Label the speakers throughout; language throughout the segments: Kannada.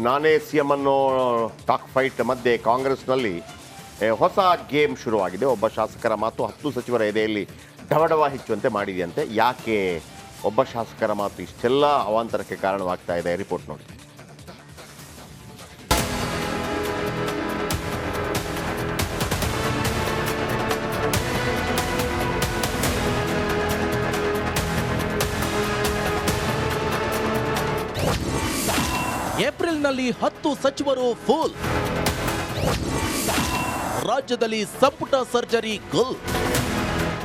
Speaker 1: ನಾನೇ ಸಿಎಂ ಅನ್ನೋ ಟಾಕ್ ಫೈಟ್ ಮಧ್ಯೆ ಕಾಂಗ್ರೆಸ್ನಲ್ಲಿ ಹೊಸ ಗೇಮ್ ಶುರುವಾಗಿದೆ. ಒಬ್ಬ ಶಾಸಕರ ಮಾತು 10 ಸಚಿವರ ಎದೆಯಲ್ಲಿ ಢವಢವ ಹೆಚ್ಚುವಂತೆ ಮಾಡಿದೆಯಂತೆ. ಯಾಕೆ ಒಬ್ಬ ಶಾಸಕರ ಮಾತು ಇಷ್ಟೆಲ್ಲ ಅವಾಂತರಕ್ಕೆ ಕಾರಣವಾಗ್ತಾ ಇದೆ? ರಿಪೋರ್ಟ್ ನೋಡಿ.
Speaker 2: ಏಪ್ರಿಲ್ನಲ್ಲಿ 10 ಸಚಿವರು ಫುಲ್. ರಾಜ್ಯದಲ್ಲಿ ಸಂಪುಟ ಸರ್ಜರಿ ಗುಲ್.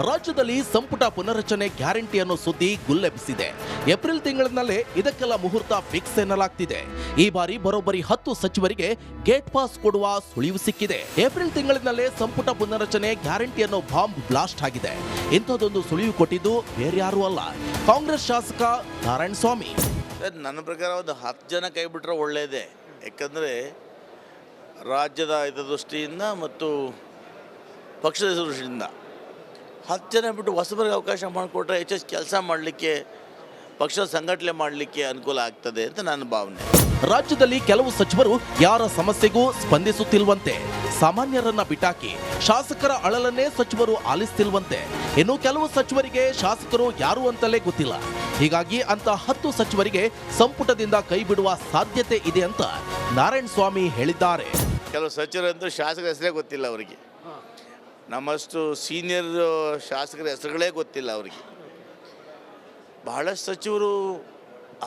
Speaker 2: ರಾಜ್ಯದಲ್ಲಿ ಸಂಪುಟ ಪುನರಚನೆ ಗ್ಯಾರಂಟಿ ಅನ್ನೋ ಸುದ್ದಿ ಗುಲ್ಲೆಬ್ಬಿಸಿದೆ. ಏಪ್ರಿಲ್ ತಿಂಗಳಿನಲ್ಲೇ ಇದಕ್ಕೆಲ್ಲ ಮುಹೂರ್ತ ಫಿಕ್ಸ್ ಎನ್ನಲಾಗ್ತಿದೆ. ಈ ಬಾರಿ ಬರೋಬ್ಬರಿ 10 ಸಚಿವರಿಗೆ ಗೇಟ್ ಪಾಸ್ ಕೊಡುವ ಸುಳಿವು ಸಿಕ್ಕಿದೆ. ಏಪ್ರಿಲ್ ತಿಂಗಳಿನಲ್ಲೇ ಸಂಪುಟ ಪುನರಚನೆ ಗ್ಯಾರಂಟಿ ಅನ್ನೋ ಬಾಂಬ್ ಬ್ಲಾಸ್ಟ್ ಆಗಿದೆ. ಇಂಥದ್ದೊಂದು ಸುಳಿವು ಕೊಟ್ಟಿದ್ದು ಬೇರ್ಯಾರೂ ಅಲ್ಲ, ಕಾಂಗ್ರೆಸ್ ಶಾಸಕ ನಾರಾಯಣಸ್ವಾಮಿ.
Speaker 3: ನನ್ನ ಪ್ರಕಾರ ಒಂದು 10 ಜನ ಕೈ ಬಿಟ್ಟರೆ ಒಳ್ಳೆಯದೇ. ಯಾಕಂದರೆ ರಾಜ್ಯದ ಹಿತದೃಷ್ಟಿಯಿಂದ ಮತ್ತು ಪಕ್ಷದ ದೃಷ್ಟಿಯಿಂದ 10 ಜನ ಬಿಟ್ಟು ಹೊಸಬರಿಗೆ ಅವಕಾಶ ಮಾಡಿಕೊಟ್ರೆ ಹೆಚ್ಚು ಕೆಲಸ ಮಾಡಲಿಕ್ಕೆ, ಪಕ್ಷದ ಸಂಘಟನೆ ಮಾಡಲಿಕ್ಕೆ ಅನುಕೂಲ ಆಗ್ತದೆ ಅಂತ ನನ್ನ ಭಾವನೆ.
Speaker 2: ರಾಜ್ಯದಲ್ಲಿ ಕೆಲವು ಸಚಿವರು ಯಾರ ಸಮಸ್ಯೆಗೂ ಸ್ಪಂದಿಸುತ್ತಿಲ್ವಂತೆ. ಸಾಮಾನ್ಯರನ್ನ ಬಿಟ್ಟಾಕಿ ಶಾಸಕರ ಅಳಲನ್ನೇ ಸಚಿವರು ಆಲಿಸ್ತಿಲ್ವಂತೆ. ಇನ್ನು ಕೆಲವು ಸಚಿವರಿಗೆ ಶಾಸಕರು ಯಾರು ಅಂತಲೇ ಗೊತ್ತಿಲ್ಲ. ಹೀಗಾಗಿ ಅಂತ 10 ಸಚಿವರಿಗೆ ಸಂಪುಟದಿಂದ ಕೈ ಬಿಡುವ ಸಾಧ್ಯತೆ ಇದೆ ಅಂತ ನಾರಾಯಣಸ್ವಾಮಿ ಹೇಳಿದ್ದಾರೆ.
Speaker 3: ಕೆಲವು ಸಚಿವರಂತೂ ಶಾಸಕರ ಹೆಸರೇ ಗೊತ್ತಿಲ್ಲ ಅವರಿಗೆ. ನಮ್ಮಷ್ಟು ಸೀನಿಯರ್ ಶಾಸಕರ ಹೆಸರುಗಳೇ ಗೊತ್ತಿಲ್ಲ ಅವರಿಗೆ. ಬಹಳಷ್ಟು ಸಚಿವರು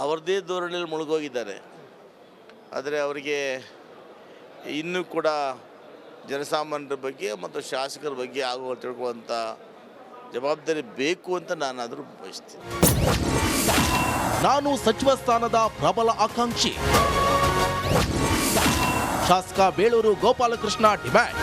Speaker 3: ಅವರದೇ ಧೋರಣೆಯಲ್ಲಿ ಮುಳುಗೋಗಿದ್ದಾರೆ. ಆದರೆ ಅವರಿಗೆ ಇನ್ನೂ ಕೂಡ ಜನಸಾಮಾನ್ಯರ ಬಗ್ಗೆ ಮತ್ತು ಶಾಸಕರ ಬಗ್ಗೆ ಆಗುವ ತಿಳ್ಕೊಳ್ಳುವಂಥ ಜವಾಬ್ದಾರಿ ಬೇಕು ಅಂತ ನಾನಾದರೂ ಬಯಸ್ತೀನಿ.
Speaker 2: ನಾನು ಸಚಿವ ಸ್ಥಾನದ ಪ್ರಬಲ ಆಕಾಂಕ್ಷಿ. ಶಾಸಕ ಬೇಳೂರು ಗೋಪಾಲಕೃಷ್ಣ ಡಿಮ್ಯಾಂಡ್.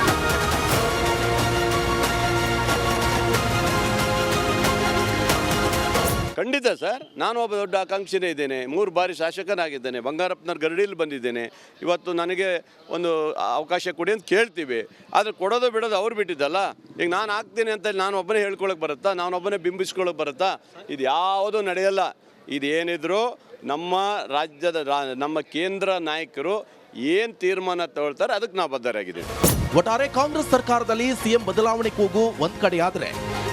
Speaker 4: ಖಂಡಿತ ಸರ್, ನಾನು ಒಬ್ಬ ದೊಡ್ಡ ಆಕಾಂಕ್ಷಿನೇ ಇದ್ದೇನೆ. 3 ಬಾರಿ ಶಾಸಕನಾಗಿದ್ದೇನೆ. ಬಂಗಾರಪ್ಪನವ್ರ ಗರಡಿಯಲ್ಲಿ ಬಂದಿದ್ದೇನೆ. ಇವತ್ತು ನನಗೆ ಒಂದು ಅವಕಾಶ ಕೊಡಿ ಅಂತ ಕೇಳ್ತೀವಿ. ಆದರೆ ಕೊಡೋದು ಬಿಡೋದು ಅವ್ರು ಬಿಟ್ಟಿದ್ದಲ್ಲ. ಈಗ ನಾನು ಆಗ್ತೀನಿ ಅಂತ ನಾನು ಒಬ್ಬನೇ ಹೇಳ್ಕೊಳಕ್ಕೆ ಬರುತ್ತಾ? ನಾನೊಬ್ಬನೇ ಬಿಂಬಿಸ್ಕೊಳಕ್ಕೆ ಬರುತ್ತಾ? ಇದು ಯಾವುದೂ ನಡೆಯಲ್ಲ. ಇದೇನಿದ್ರು ನಮ್ಮ ರಾಜ್ಯದ ನಮ್ಮ ಕೇಂದ್ರ ನಾಯಕರು ಏನು ತೀರ್ಮಾನ ತಗೊಳ್ತಾರೆ ಅದಕ್ಕೆ ನಾವು ಬದ್ಧರಾಗಿದ್ದೀವಿ.
Speaker 2: ಒಟ್ಟಾರೆ ಕಾಂಗ್ರೆಸ್ ಸರ್ಕಾರದಲ್ಲಿ ಸಿಎಂ ಬದಲಾವಣೆ ಕೂಗು ಒಂದ್ ಕಡೆಯಾದ್ರೆ,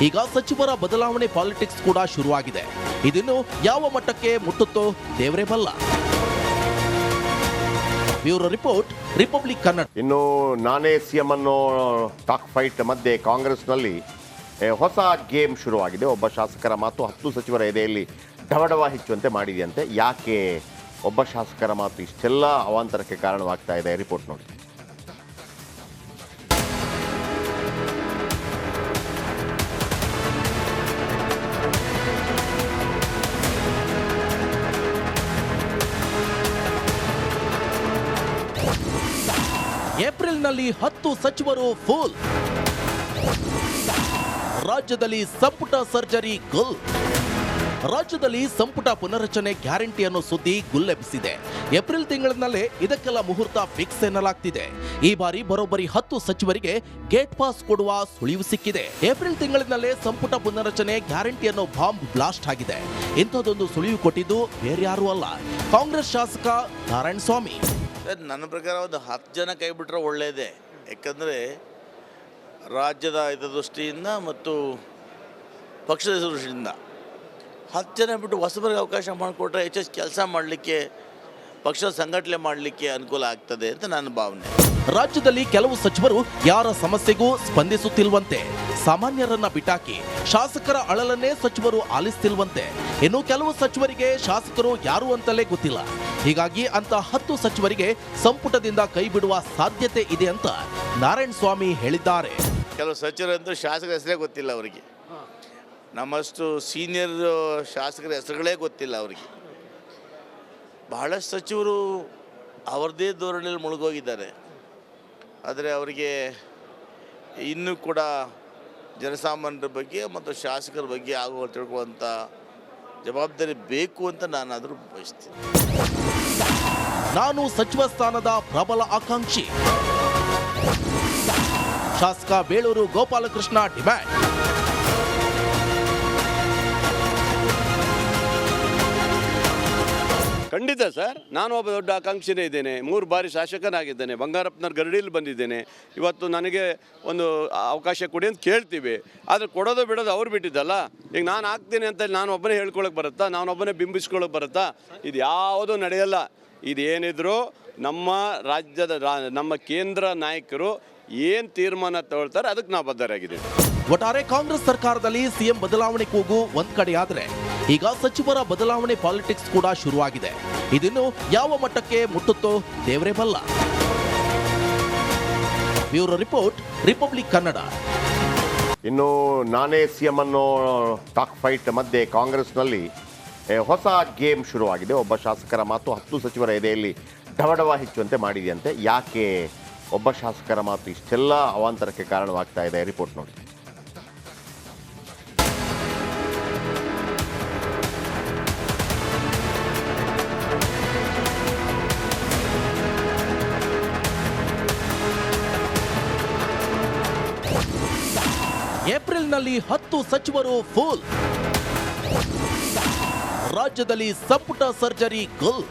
Speaker 2: ಈಗ ಸಚಿವರ ಬದಲಾವಣೆ ಪಾಲಿಟಿಕ್ಸ್ ಕೂಡ ಶುರುವಾಗಿದೆ. ಇದನ್ನು ಯಾವ ಮಟ್ಟಕ್ಕೆ ಮುಟ್ಟುತ್ತೋ ದೇವರೇ ಬಲ್ಲ. Bureau report, republic Kannada.
Speaker 1: ಇನ್ನು ನಾನೇ ಸಿಎಂ ಅನ್ನೋ ಟಾಕ್ ಫೈಟ್ ಮಧ್ಯೆ ಕಾಂಗ್ರೆಸ್ನಲ್ಲಿ ಹೊಸ ಗೇಮ್ ಶುರುವಾಗಿದೆ. ಒಬ್ಬ ಶಾಸಕರ ಮಾತು 10 ಸಚಿವರ ಎದೆಯಲ್ಲಿ ಢವಢವ ಹೆಚ್ಚುವಂತೆ ಮಾಡಿದೆಯಂತೆ. ಯಾಕೆ ಒಬ್ಬ ಶಾಸಕರ ಮಾತು ಇಷ್ಟೆಲ್ಲ ಅವಾಂತರಕ್ಕೆ ಕಾರಣವಾಗ್ತಾ ಇದೆ? ರಿಪೋರ್ಟ್ ನೋಡಿ.
Speaker 2: ಏಪ್ರಿಲ್ನಲ್ಲಿ 10 ಸಚಿವರು ಫುಲ್. ರಾಜ್ಯದಲ್ಲಿ ಸಂಪುಟ ಸರ್ಜರಿ ಗುಲ್. ರಾಜ್ಯದಲ್ಲಿ ಸಂಪುಟ ಪುನರಚನೆ ಗ್ಯಾರಂಟಿ ಅನ್ನೋ ಸುದ್ದಿ ಗುಲ್ಲೆಬ್ಬಿಸಿದೆ. ಏಪ್ರಿಲ್ ತಿಂಗಳಿನಲ್ಲೇ ಇದಕ್ಕೆಲ್ಲ ಮುಹೂರ್ತ ಫಿಕ್ಸ್ ಎನ್ನಲಾಗ್ತಿದೆ. ಈ ಬಾರಿ ಬರೋಬ್ಬರಿ 10 ಸಚಿವರಿಗೆ ಗೇಟ್ ಪಾಸ್ ಕೊಡುವ ಸುಳಿವು ಸಿಕ್ಕಿದೆ. ಏಪ್ರಿಲ್ ತಿಂಗಳಿನಲ್ಲೇ ಸಂಪುಟ ಪುನರಚನೆ ಗ್ಯಾರಂಟಿ ಅನ್ನೋ ಬಾಂಬ್ ಬ್ಲಾಸ್ಟ್ ಆಗಿದೆ. ಇಂಥದ್ದೊಂದು ಸುಳಿವು ಕೊಟ್ಟಿದ್ದು ಬೇರ್ಯಾರೂ ಅಲ್ಲ, ಕಾಂಗ್ರೆಸ್ ಶಾಸಕ ನಾರಾಯಣಸ್ವಾಮಿ.
Speaker 3: ನನ್ನ ಪ್ರಕಾರ ಒಂದು 10 ಜನ ಕೈ ಬಿಟ್ಟರೆ ಒಳ್ಳೆಯದೇ. ಯಾಕಂದರೆ ರಾಜ್ಯದ ಹಿತದೃಷ್ಟಿಯಿಂದ ಮತ್ತು ಪಕ್ಷದ ದೃಷ್ಟಿಯಿಂದ 10 ಜನ ಬಿಟ್ಟು ಹೊಸಬರಿಗೆ ಅವಕಾಶ ಮಾಡಿಕೊಟ್ರೆ ಹೆಚ್ಚು ಕೆಲಸ ಮಾಡಲಿಕ್ಕೆ, ಪಕ್ಷದ ಸಂಘಟನೆ ಮಾಡಲಿಕ್ಕೆ ಅನುಕೂಲ ಆಗ್ತದೆ ಅಂತ ನನ್ನ ಭಾವನೆ.
Speaker 2: ರಾಜ್ಯದಲ್ಲಿ ಕೆಲವು ಸಚಿವರು ಯಾರ ಸಮಸ್ಯೆಗೂ ಸ್ಪಂದಿಸುತ್ತಿಲ್ವಂತೆ. ಸಾಮಾನ್ಯರನ್ನ ಬಿಟ್ಟಾಕಿ ಶಾಸಕರ ಅಳಲನ್ನೇ ಸಚಿವರು ಆಲಿಸ್ತಿಲ್ವಂತೆ. ಇನ್ನು ಕೆಲವು ಸಚಿವರಿಗೆ ಶಾಸಕರು ಯಾರು ಅಂತಲೇ ಗೊತ್ತಿಲ್ಲ. ಹೀಗಾಗಿ ಅಂತ 10 ಸಚಿವರಿಗೆ ಸಂಪುಟದಿಂದ ಕೈ ಬಿಡುವ ಸಾಧ್ಯತೆ ಇದೆ ಅಂತ ನಾರಾಯಣಸ್ವಾಮಿ ಹೇಳಿದ್ದಾರೆ.
Speaker 3: ಕೆಲವು ಸಚಿವರಂತೂ ಶಾಸಕರ ಹೆಸರೇ ಗೊತ್ತಿಲ್ಲ ಅವರಿಗೆ. ನಮ್ಮಷ್ಟು ಸೀನಿಯರ್ ಶಾಸಕರ ಹೆಸರುಗಳೇ ಗೊತ್ತಿಲ್ಲ ಅವರಿಗೆ. ಬಹಳಷ್ಟು ಸಚಿವರು ಅವರದೇ ಧೋರಣೆಯಲ್ಲಿ ಮುಳುಗೋಗಿದ್ದಾರೆ. ಆದರೆ ಅವರಿಗೆ ಇನ್ನೂ ಕೂಡ ಜನಸಾಮಾನ್ಯರ ಬಗ್ಗೆ ಮತ್ತು ಶಾಸಕರ ಬಗ್ಗೆ ಆಗುವ ತಿಳ್ಕೊಳ್ಳುವಂಥ ಜವಾಬ್ದಾರಿ ಬೇಕು ಅಂತ ನಾನಾದರೂ ಬಯಸ್ತೀನಿ.
Speaker 2: ನಾನು ಸಚಿವ ಸ್ಥಾನದ ಪ್ರಬಲ ಆಕಾಂಕ್ಷಿ. ಶಾಸಕ ಬೇಳೂರು ಗೋಪಾಲಕೃಷ್ಣ ಡಿಮ್ಯಾಂಡ್.
Speaker 4: ಖಂಡಿತ ಸರ್, ನಾನು ಒಬ್ಬ ದೊಡ್ಡ ಆಕಾಂಕ್ಷಿನೇ ಇದ್ದೇನೆ. 3 ಬಾರಿ ಶಾಸಕನಾಗಿದ್ದೇನೆ. ಬಂಗಾರಪ್ಪನವ್ರ ಗರಡಿಯಲ್ಲಿ ಬಂದಿದ್ದೇನೆ. ಇವತ್ತು ನನಗೆ ಒಂದು ಅವಕಾಶ ಕೊಡಿ ಅಂತ ಕೇಳ್ತೀವಿ. ಆದರೆ ಕೊಡೋದು ಬಿಡೋದು ಅವ್ರು ಬಿಟ್ಟಿದ್ದಲ್ಲ. ಈಗ ನಾನು ಆಗ್ತೀನಿ ಅಂತ ನಾನು ಒಬ್ಬನೇ ಹೇಳ್ಕೊಳಕ್ಕೆ ಬರುತ್ತಾ? ನಾನೊಬ್ಬನೇ ಬಿಂಬಿಸ್ಕೊಳಕ್ಕೆ ಬರುತ್ತಾ? ಇದು ಯಾವುದೂ ನಡೆಯಲ್ಲ. ಇದೇನಿದ್ರು ನಮ್ಮ ರಾಜ್ಯದ ನಮ್ಮ ಕೇಂದ್ರ ನಾಯಕರು ಏನು ತೀರ್ಮಾನ ತಗೊಳ್ತಾರೆ ಅದಕ್ಕೆ ನಾವು ಬದ್ಧರಾಗಿದ್ದೀವಿ.
Speaker 2: ಒಟ್ಟಾರೆ ಕಾಂಗ್ರೆಸ್ ಸರ್ಕಾರದಲ್ಲಿ ಸಿಎಂ ಬದಲಾವಣೆ ಕೂಗು ಒಂದ್ ಕಡೆಯಾದ್ರೆ ಈಗ ಸಚಿವರ ಬದಲಾವಣೆ ಪಾಲಿಟಿಕ್ಸ್ ಕೂಡ ಶುರುವಾಗಿದೆ. ಇದನ್ನು ಯಾವ ಮಟ್ಟಕ್ಕೆ ಮುಟ್ಟುತ್ತೋ ದೇವರೇ ಬಲ್ಲ. Bureau report, republic Kannada.
Speaker 1: ಇನ್ನು ನಾನೇ ಸಿಎಂ ಅನ್ನೋ ಟಾಕ್ ಫೈಟ್ ಮಧ್ಯೆ ಕಾಂಗ್ರೆಸ್ನಲ್ಲಿ ಹೊಸ ಗೇಮ್ ಶುರುವಾಗಿದೆ. ಒಬ್ಬ ಶಾಸಕರ ಮಾತು 10 ಸಚಿವರ ಎದೆಯಲ್ಲಿ ಢವಢವ ಹೆಚ್ಚುವಂತೆ ಮಾಡಿದೆಯಂತೆ. ಯಾಕೆ ಒಬ್ಬ ಶಾಸಕರ ಮಾತು ಇಷ್ಟೆಲ್ಲ ಅವಾಂತರಕ್ಕೆ ಕಾರಣವಾಗ್ತಾ ಇದೆ? ರಿಪೋರ್ಟ್ ನೋಡಿ.
Speaker 2: ಏಪ್ರಿಲ್ನಲ್ಲಿ 10 ಸಚಿವರು ಫುಲ್. ರಾಜ್ಯದಲ್ಲಿ ಸಂಪುಟ ಸರ್ಜರಿ ಗುಲ್.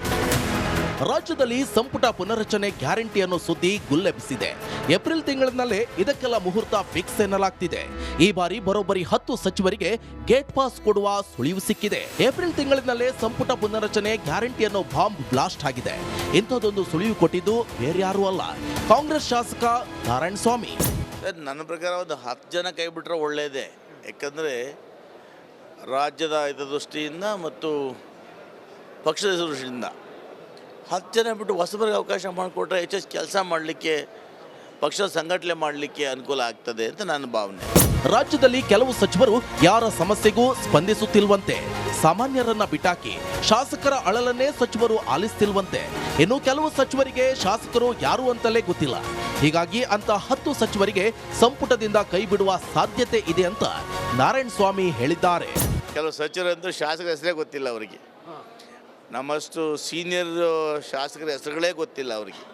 Speaker 2: ರಾಜ್ಯದಲ್ಲಿ ಸಂಪುಟ ಪುನರಚನೆ ಗ್ಯಾರಂಟಿ ಅನ್ನೋ ಸುದ್ದಿ ಗುಲ್ಲೆಬ್ಬಿಸಿದೆ. ಏಪ್ರಿಲ್ ತಿಂಗಳಿನಲ್ಲೇ ಇದಕ್ಕೆಲ್ಲ ಮುಹೂರ್ತ ಫಿಕ್ಸ್ ಎನ್ನಲಾಗ್ತಿದೆ. ಈ ಬಾರಿ ಬರೋಬ್ಬರಿ 10 ಸಚಿವರಿಗೆ ಗೇಟ್ ಪಾಸ್ ಕೊಡುವ ಸುಳಿವು ಸಿಕ್ಕಿದೆ. ಏಪ್ರಿಲ್ ತಿಂಗಳಿನಲ್ಲೇ ಸಂಪುಟ ಪುನರಚನೆ ಗ್ಯಾರಂಟಿ ಅನ್ನೋ ಬಾಂಬ್ ಬ್ಲಾಸ್ಟ್ ಆಗಿದೆ. ಇಂಥದ್ದೊಂದು ಸುಳಿವು ಕೊಟ್ಟಿದ್ದು ಬೇರ್ಯಾರೂ ಅಲ್ಲ, ಕಾಂಗ್ರೆಸ್ ಶಾಸಕ ನಾರಾಯಣ ಸ್ವಾಮಿ.
Speaker 3: ನನ್ನ ಪ್ರಕಾರ ಒಂದು 10 ಜನ ಕೈ ಬಿಟ್ಟರೆ ಒಳ್ಳೆಯದೇ. ಯಾಕಂದರೆ ರಾಜ್ಯದ ಹಿತದೃಷ್ಟಿಯಿಂದ ಮತ್ತು ಪಕ್ಷದ ದೃಷ್ಟಿಯಿಂದ 10 ಜನ ಬಿಟ್ಟು ಹೊಸಬರಿಗೆ ಅವಕಾಶ ಮಾಡಿಕೊಟ್ರೆ ಹೆಚ್ಚು ಕೆಲಸ ಮಾಡಲಿಕ್ಕೆ, ಪಕ್ಷದ ಸಂಘಟನೆ ಮಾಡಲಿಕ್ಕೆ ಅನುಕೂಲ ಆಗ್ತದೆ ಅಂತ ನನ್ನ ಭಾವನೆ.
Speaker 2: ರಾಜ್ಯದಲ್ಲಿ ಕೆಲವು ಸಚಿವರು ಯಾರ ಸಮಸ್ಯೆಗೂ ಸ್ಪಂದಿಸುತ್ತಿಲ್ವಂತೆ. ಸಾಮಾನ್ಯರನ್ನ ಬಿಟ್ಟಾಕಿ ಶಾಸಕರ ಅಳಲನ್ನೇ ಸಚಿವರು ಆಲಿಸ್ತಿಲ್ವಂತೆ. ಇನ್ನು ಕೆಲವು ಸಚಿವರಿಗೆ ಶಾಸಕರು ಯಾರು ಅಂತಲೇ ಗೊತ್ತಿಲ್ಲ. ಹೀಗಾಗಿ ಅಂತ 10 ಸಚಿವರಿಗೆ ಸಂಪುಟದಿಂದ ಕೈ ಬಿಡುವ ಸಾಧ್ಯತೆ ಇದೆ ಅಂತ ನಾರಾಯಣ ಸ್ವಾಮಿ ಹೇಳಿದ್ದಾರೆ.
Speaker 3: ಕೆಲವು ಸಚಿವರಂತೂ ಶಾಸಕರ ಹೆಸರೇ ಗೊತ್ತಿಲ್ಲ ಅವರಿಗೆ. ನಮ್ಮಷ್ಟು ಸೀನಿಯರ್ ಶಾಸಕರ ಹೆಸರುಗಳೇ ಗೊತ್ತಿಲ್ಲ ಅವರಿಗೆ.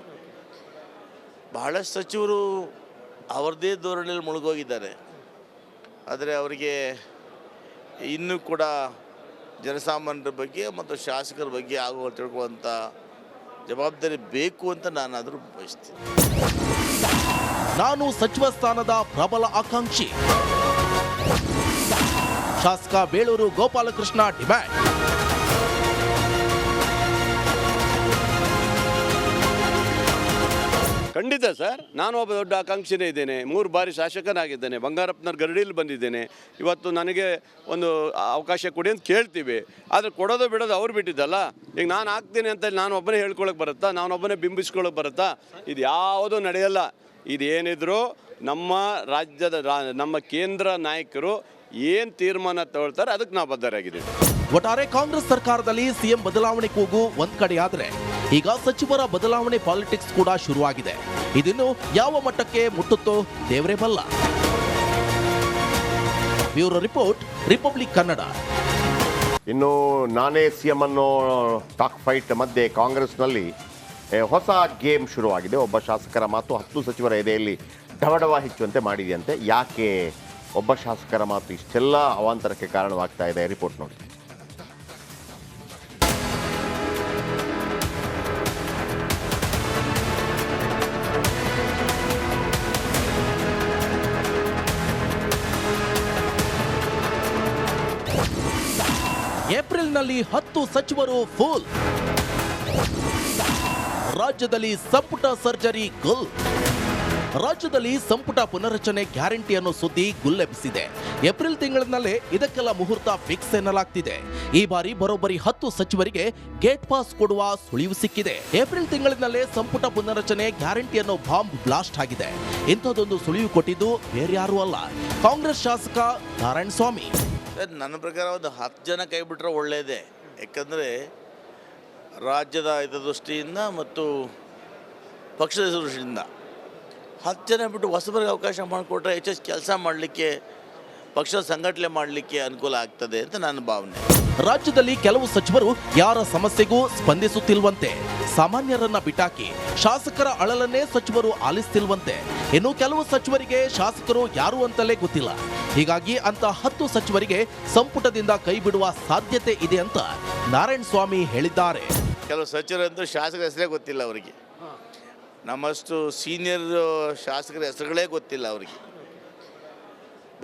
Speaker 3: ಬಹಳಷ್ಟು ಸಚಿವರು ಅವರದೇ ಧೋರಣೆಯಲ್ಲಿ ಮುಳುಗೋಗಿದ್ದಾರೆ. ಆದರೆ ಅವರಿಗೆ ಇನ್ನೂ ಕೂಡ ಜನಸಾಮಾನ್ಯರ ಬಗ್ಗೆ ಮತ್ತು ಶಾಸಕರ ಬಗ್ಗೆ ಆಗುವ ತಿಳ್ಕೊಳ್ಳುವಂಥ ಜವಾಬ್ದಾರಿ ಬೇಕು ಅಂತ ನಾನಾದರೂ ಬಯಸ್ತೀನಿ.
Speaker 2: ನಾನು ಸಚಿವ ಸ್ಥಾನದ ಪ್ರಬಲ ಆಕಾಂಕ್ಷಿ. ಶಾಸಕ ಬೇಳೂರು ಗೋಪಾಲಕೃಷ್ಣ ಡಿಮ್ಯಾಂಡ್.
Speaker 4: ಖಂಡಿತ ಸರ್, ನಾನು ಒಬ್ಬ ದೊಡ್ಡ ಆಕಾಂಕ್ಷಿನೇ ಇದ್ದೇನೆ. 3 ಬಾರಿ ಶಾಸಕನಾಗಿದ್ದೇನೆ. ಬಂಗಾರಪ್ಪನವ್ರ ಗರಡಿಯಲ್ಲಿ ಬಂದಿದ್ದೇನೆ. ಇವತ್ತು ನನಗೆ ಒಂದು ಅವಕಾಶ ಕೊಡಿ ಅಂತ ಕೇಳ್ತೀವಿ. ಆದರೆ ಕೊಡೋದು ಬಿಡೋದು ಅವ್ರು ಬಿಟ್ಟಿದ್ದಲ್ಲ. ಈಗ ನಾನು ಆಗ್ತೀನಿ ಅಂತ ನಾನು ಒಬ್ಬನೇ ಹೇಳ್ಕೊಳಕ್ಕೆ ಬರುತ್ತಾ? ನಾನೊಬ್ಬನೇ ಬಿಂಬಿಸ್ಕೊಳಕ್ಕೆ ಬರುತ್ತಾ? ಇದು ಯಾವುದೂ ನಡೆಯಲ್ಲ. ಇದೇನಿದ್ರು ನಮ್ಮ ರಾಜ್ಯದ ನಮ್ಮ ಕೇಂದ್ರ ನಾಯಕರು ಏನು ತೀರ್ಮಾನ ತಗೊಳ್ತಾರೆ ಅದಕ್ಕೆ ನಾವು ಬದ್ಧರಾಗಿದ್ದೀವಿ.
Speaker 2: ಒಟ್ಟಾರೆ ಕಾಂಗ್ರೆಸ್ ಸರ್ಕಾರದಲ್ಲಿ ಸಿಎಂ ಬದಲಾವಣೆ ಕೂಗು ಒಂದ್ ಕಡೆಯಾದ್ರೆ ಈಗ ಸಚಿವರ ಬದಲಾವಣೆ ಪಾಲಿಟಿಕ್ಸ್ ಕೂಡ ಶುರುವಾಗಿದೆ. ಇದನ್ನು ಯಾವ ಮಟ್ಟಕ್ಕೆ ಮುಟ್ಟುತ್ತೋ ದೇವರೇ ಬಲ್ಲ. Bureau report, republic Kannada.
Speaker 1: ಇನ್ನು ನಾನೇ ಸಿಎಂ ಅನ್ನೋ ಟಾಕ್ ಫೈಟ್ ಮಧ್ಯೆ ಕಾಂಗ್ರೆಸ್ನಲ್ಲಿ ಹೊಸ ಗೇಮ್ ಶುರುವಾಗಿದೆ. ಒಬ್ಬ ಶಾಸಕರ ಮಾತು 10 ಸಚಿವರ ಎದೆಯಲ್ಲಿ ಢವಢವ ಹೆಚ್ಚುವಂತೆ ಮಾಡಿದೆಯಂತೆ. ಯಾಕೆ ಒಬ್ಬ ಶಾಸಕರ ಮಾತು ಇಷ್ಟೆಲ್ಲ ಅವಾಂತರಕ್ಕೆ ಕಾರಣವಾಗ್ತಾ ಇದೆ? ರಿಪೋರ್ಟ್ ನೋಡಿ.
Speaker 2: ಏಪ್ರಿಲ್ನಲ್ಲಿ 10 ಸಚಿವರು ಫುಲ್. ರಾಜ್ಯದಲ್ಲಿ ಸಂಪುಟ ಸರ್ಜರಿ ಗುಲ್. ರಾಜ್ಯದಲ್ಲಿ ಸಂಪುಟ ಪುನರಚನೆ ಗ್ಯಾರಂಟಿ ಅನ್ನೋ ಸುದ್ದಿ ಗುಲ್ಲೆಬ್ಬಿಸಿದೆ. ಏಪ್ರಿಲ್ ತಿಂಗಳಿನಲ್ಲೇ ಇದಕ್ಕೆಲ್ಲ ಮುಹೂರ್ತ ಫಿಕ್ಸ್ ಎನ್ನಲಾಗ್ತಿದೆ. ಈ ಬಾರಿ ಬರೋಬ್ಬರಿ 10 ಸಚಿವರಿಗೆ ಗೇಟ್ ಪಾಸ್ ಕೊಡುವ ಸುಳಿವು ಸಿಕ್ಕಿದೆ. ಏಪ್ರಿಲ್ ತಿಂಗಳಿನಲ್ಲೇ ಸಂಪುಟ ಪುನರಚನೆ ಗ್ಯಾರಂಟಿ ಅನ್ನೋ ಬಾಂಬ್ ಬ್ಲಾಸ್ಟ್ ಆಗಿದೆ. ಇಂಥದ್ದೊಂದು ಸುಳಿವು ಕೊಟ್ಟಿದ್ದು ಬೇರ್ಯಾರೂ ಅಲ್ಲ, ಕಾಂಗ್ರೆಸ್ ಶಾಸಕ ನಾರಾಯಣ ಸ್ವಾಮಿ.
Speaker 3: ನನ್ನ ಪ್ರಕಾರ ಒಂದು 10 ಜನ ಕೈ ಬಿಟ್ಟರೆ ಒಳ್ಳೆಯದೇ. ಯಾಕಂದರೆ ರಾಜ್ಯದ ಹಿತದೃಷ್ಟಿಯಿಂದ ಮತ್ತು ಪಕ್ಷದ ದೃಷ್ಟಿಯಿಂದ 10 ಜನ ಬಿಟ್ಟು ಹೊಸಬರಿಗೆ ಅವಕಾಶ ಮಾಡಿಕೊಟ್ರೆ ಹೆಚ್ಚು ಕೆಲಸ ಮಾಡಲಿಕ್ಕೆ, ಪಕ್ಷದ ಸಂಘಟನೆ ಮಾಡಲಿಕ್ಕೆ ಅನುಕೂಲ ಆಗ್ತದೆ ಅಂತ ನನ್ನ ಭಾವನೆ.
Speaker 2: ರಾಜ್ಯದಲ್ಲಿ ಕೆಲವು ಸಚಿವರು ಯಾರ ಸಮಸ್ಯೆಗೂ ಸ್ಪಂದಿಸುತ್ತಿಲ್ವಂತೆ. ಸಾಮಾನ್ಯರನ್ನ ಬಿಟ್ಟಾಕಿ ಶಾಸಕರ ಅಳಲನ್ನೇ ಸಚಿವರು ಆಲಿಸ್ತಿಲ್ವಂತೆ. ಇನ್ನು ಕೆಲವು ಸಚಿವರಿಗೆ ಶಾಸಕರು ಯಾರು ಅಂತಲೇ ಗೊತ್ತಿಲ್ಲ. ಹೀಗಾಗಿ ಅಂತ 10 ಸಚಿವರಿಗೆ ಸಂಪುಟದಿಂದ ಕೈ ಬಿಡುವ ಸಾಧ್ಯತೆ ಇದೆ ಅಂತ ನಾರಾಯಣ ಸ್ವಾಮಿ ಹೇಳಿದ್ದಾರೆ.
Speaker 3: ಕೆಲವು ಸಚಿವರಂತೂ ಶಾಸಕರ ಹೆಸರೇ ಗೊತ್ತಿಲ್ಲ ಅವರಿಗೆ. ನಮ್ಮಷ್ಟು ಸೀನಿಯರ್ ಶಾಸಕರ ಹೆಸರುಗಳೇ ಗೊತ್ತಿಲ್ಲ ಅವರಿಗೆ.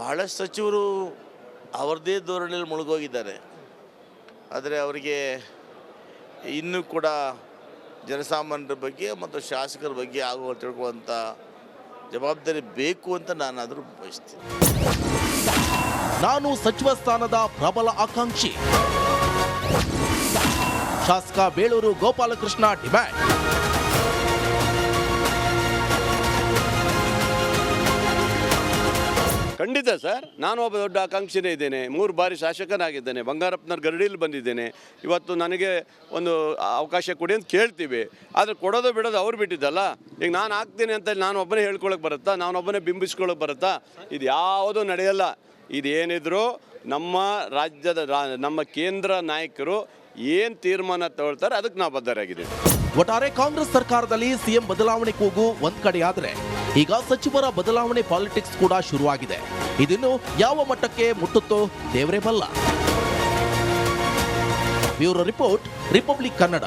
Speaker 3: ಬಹಳಷ್ಟು ಸಚಿವರು ಅವ್ರದ್ದೇ ಧೋರಣೆಯಲ್ಲಿ ಮುಳುಗೋಗಿದ್ದಾರೆ. ಆದರೆ ಅವರಿಗೆ ಇನ್ನೂ ಕೂಡ ಜನಸಾಮಾನ್ಯರ ಬಗ್ಗೆ ಮತ್ತು ಶಾಸಕರ ಬಗ್ಗೆ ಆಗುವ ತಿಳ್ಕೊಳ್ಳುವಂಥ ಜವಾಬ್ದಾರಿ ಬೇಕು ಅಂತ ನಾನಾದರೂ ಬಯಸ್ತೀನಿ.
Speaker 2: ನಾನು ಸಚಿವ ಸ್ಥಾನದ ಪ್ರಬಲ ಆಕಾಂಕ್ಷಿ. ಶಾಸಕ ಬೇಳೂರು ಗೋಪಾಲಕೃಷ್ಣ ಡಿಮ್ಯಾಂಡ್.
Speaker 4: ಖಂಡಿತ ಸರ್, ನಾನು ಒಬ್ಬ ದೊಡ್ಡ ಆಕಾಂಕ್ಷಿನೇ ಇದ್ದೇನೆ. 3 ಬಾರಿ ಶಾಸಕನಾಗಿದ್ದೇನೆ. ಬಂಗಾರಪ್ಪನವ್ರ ಗರಡಿಯಲ್ಲಿ ಬಂದಿದ್ದೇನೆ. ಇವತ್ತು ನನಗೆ ಒಂದು ಅವಕಾಶ ಕೊಡಿ ಅಂತ ಕೇಳ್ತೀವಿ. ಆದರೆ ಕೊಡೋದು ಬಿಡೋದು ಅವ್ರು ಬಿಟ್ಟಿದ್ದಲ್ಲ. ಈಗ ನಾನು ಆಗ್ತೀನಿ ಅಂತ ನಾನು ಒಬ್ಬನೇ ಹೇಳ್ಕೊಳಕ್ಕೆ ಬರುತ್ತಾ? ನಾನೊಬ್ಬನೇ ಬಿಂಬಿಸ್ಕೊಳಕ್ಕೆ ಬರುತ್ತಾ? ಇದು ಯಾವುದೂ ನಡೆಯಲ್ಲ. ಇದೇನಿದ್ರು ನಮ್ಮ ರಾಜ್ಯದ ನಮ್ಮ ಕೇಂದ್ರ ನಾಯಕರು ಏನು ತೀರ್ಮಾನ ತಗೊಳ್ತಾರೆ ಅದಕ್ಕೆ ನಾವು ಬದ್ಧರಾಗಿದ್ದೀವಿ.
Speaker 2: ಒಟ್ಟಾರೆ ಕಾಂಗ್ರೆಸ್ ಸರ್ಕಾರದಲ್ಲಿ ಸಿಎಂ ಬದಲಾವಣೆ ಕೂಗು ಒಂದ್ ಕಡೆಯಾದ್ರೆ ಈಗ ಸಚಿವರ ಬದಲಾವಣೆ ಪಾಲಿಟಿಕ್ಸ್ ಕೂಡ ಶುರುವಾಗಿದೆ. ಇದಿನ್ನು ಯಾವ ಮಟ್ಟಕ್ಕೆ ಮುಟ್ಟುತ್ತೋ ದೇವರೇ ಬಲ್ಲ. Bureau report, republic Kannada.